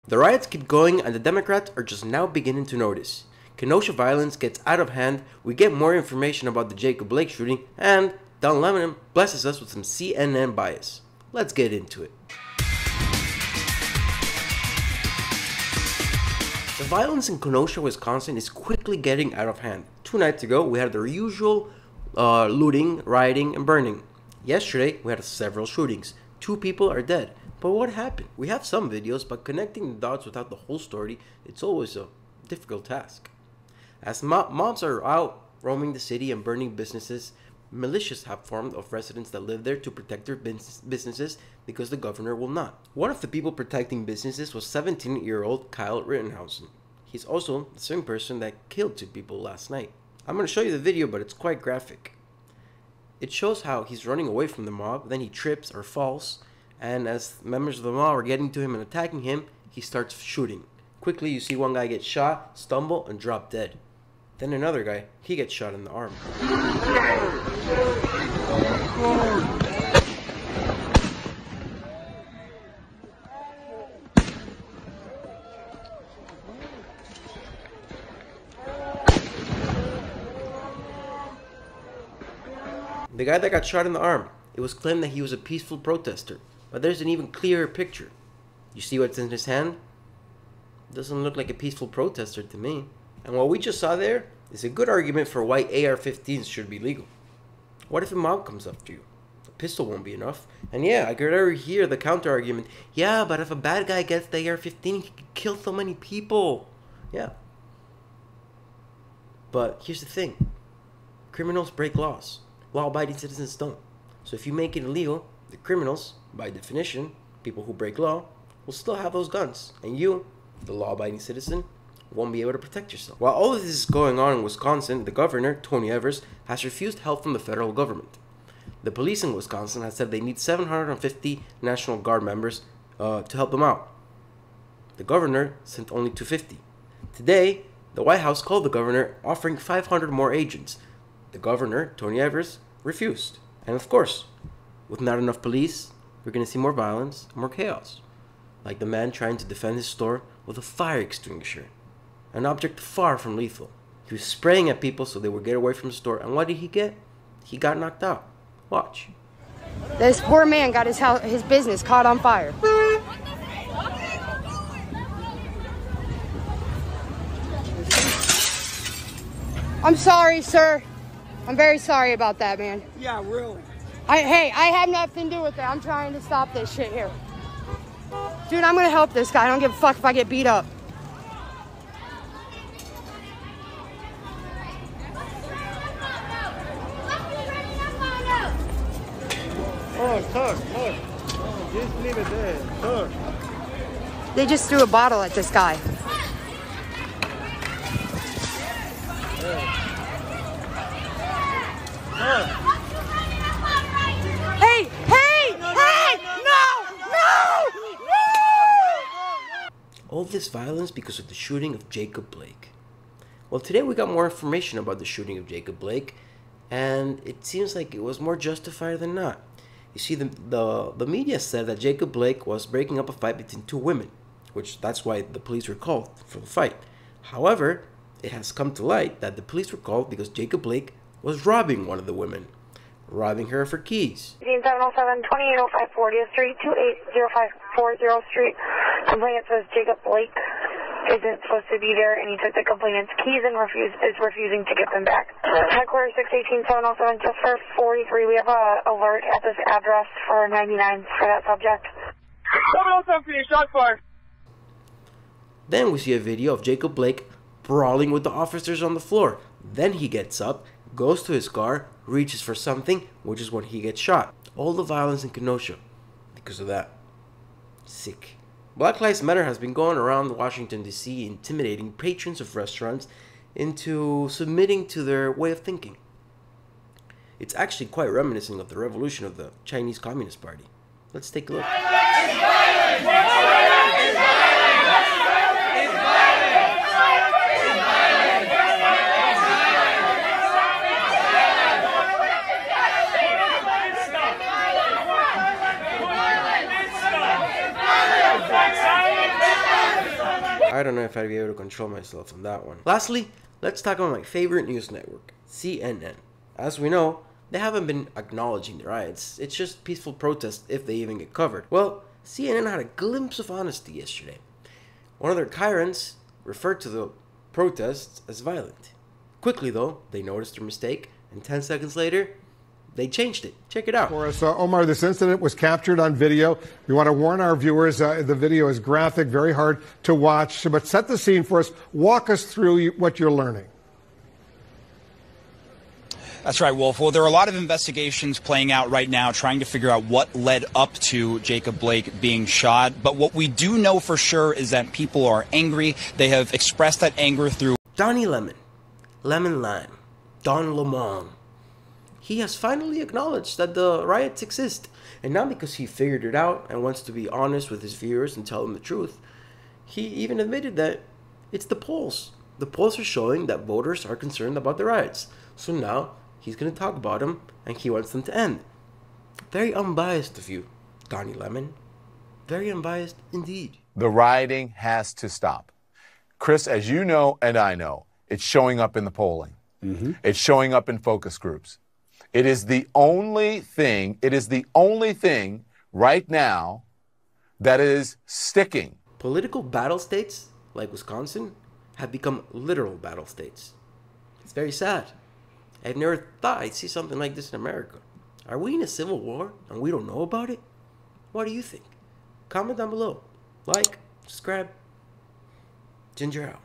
The riots keep going and the Democrats are just now beginning to notice. Kenosha violence gets out of hand, we get more information about the Jacob Blake shooting, and Don Lemon blesses us with some CNN bias. Let's get into it. The violence in Kenosha, Wisconsin is quickly getting out of hand. 2 nights ago, we had the usual looting, rioting, and burning. Yesterday, we had several shootings. 2 people are dead. But what happened? We have some videos, but connecting the dots without the whole story, it's always a difficult task. As mobs are out roaming the city and burning businesses, militias have formed of residents that live there to protect their businesses because the governor will not. One of the people protecting businesses was 17-year-old Kyle Rittenhausen. He's also the same person that killed 2 people last night. I'm going to show you the video, but it's quite graphic. It shows how he's running away from the mob, then he trips or falls, and as members of the mob are getting to him and attacking him, he starts shooting. Quickly, you see one guy get shot, stumble, and drop dead. Then another guy, he gets shot in the arm. The guy that got shot in the arm, it was claimed that he was a peaceful protester, but there's an even clearer picture. You see what's in his hand? Doesn't look like a peaceful protester to me. And what we just saw there is a good argument for why AR-15s should be legal. What if a mob comes up to you? A pistol won't be enough. And yeah, I could already hear the counter argument. Yeah, but if a bad guy gets the AR-15, he could kill so many people. Yeah. But here's the thing. Criminals break laws. Law-abiding citizens don't. So if you make it illegal, the criminals, by definition, people who break law, will still have those guns. And you, the law-abiding citizen, won't be able to protect yourself. While all of this is going on in Wisconsin, the governor, Tony Evers, has refused help from the federal government. The police in Wisconsin has said they need 750 National Guard members to help them out. The governor sent only 250. Today, the White House called the governor, offering 500 more agents. The governor, Tony Evers, refused. And of course, with not enough police, we're going to see more violence and more chaos. Like the man trying to defend his store with a fire extinguisher. An object far from lethal. He was spraying at people so they would get away from the store, and what did he get? He got knocked out. Watch. This poor man got his business caught on fire. I'm sorry, sir. I'm very sorry about that, man. Yeah, really. Hey, I have nothing to do with that. I'm trying to stop this shit here. Dude, I'm gonna help this guy. I don't give a fuck if I get beat up. Oh, sir, sir. Just leave it there, sir. They just threw a bottle at this guy. Hey, hey, hey! No! All this violence because of the shooting of Jacob Blake. Well, today we got more information about the shooting of Jacob Blake, and it seems like it was more justified than not. You see, the media said that Jacob Blake was breaking up a fight between 2 women, which that's why the police were called for the fight. However, it has come to light that the police were called because Jacob Blake was robbing one of the women, robbing her for keys. 707 2805 40th Street, 28054 Street. Complainant says Jacob Blake isn't supposed to be there, and he took the complainant's keys and is refusing to give them back. Headquarters 618 707, just for 43. We have a alert at this address for 99 for that subject. 707 for your shot fire. Then we see a video of Jacob Blake brawling with the officers on the floor. Then he gets up, goes to his car, reaches for something, which is when he gets shot. All the violence in Kenosha because of that. Sick. Black Lives Matter has been going around Washington D.C. intimidating patrons of restaurants into submitting to their way of thinking. It's actually quite reminiscent of the revolution of the Chinese Communist Party. Let's take a look. I don't know if I'd be able to control myself on that one. Lastly, let's talk about my favorite news network, CNN. As we know, they haven't been acknowledging the riots. It's just peaceful protests if they even get covered. Well, CNN had a glimpse of honesty yesterday. One of their tyrants referred to the protests as violent. Quickly though, they noticed their mistake, and 10 seconds later, they changed it. Check it out. For us, Omar, this incident was captured on video. We want to warn our viewers, the video is graphic, very hard to watch, but set the scene for us. Walk us through what you're learning. That's right, Wolf. Well, there are a lot of investigations playing out right now trying to figure out what led up to Jacob Blake being shot. But what we do know for sure is that people are angry. They have expressed that anger through Donnie Lemon, Lemon Lime, Don Lemon. He has finally acknowledged that the riots exist. And not because he figured it out and wants to be honest with his viewers and tell them the truth. He even admitted that it's the polls. The polls are showing that voters are concerned about the riots. So now he's going to talk about them, and he wants them to end. Very unbiased of you, Donnie Lemon. Very unbiased indeed. The rioting has to stop. Chris, as you know and I know, it's showing up in the polling. It's showing up in focus groups. It is the only thing right now that is sticking. Political battle states, like Wisconsin, have become literal battle states. It's very sad. I've never thought I'd see something like this in America. Are we in a civil war and we don't know about it? What do you think? Comment down below. Like, subscribe. Ginger out.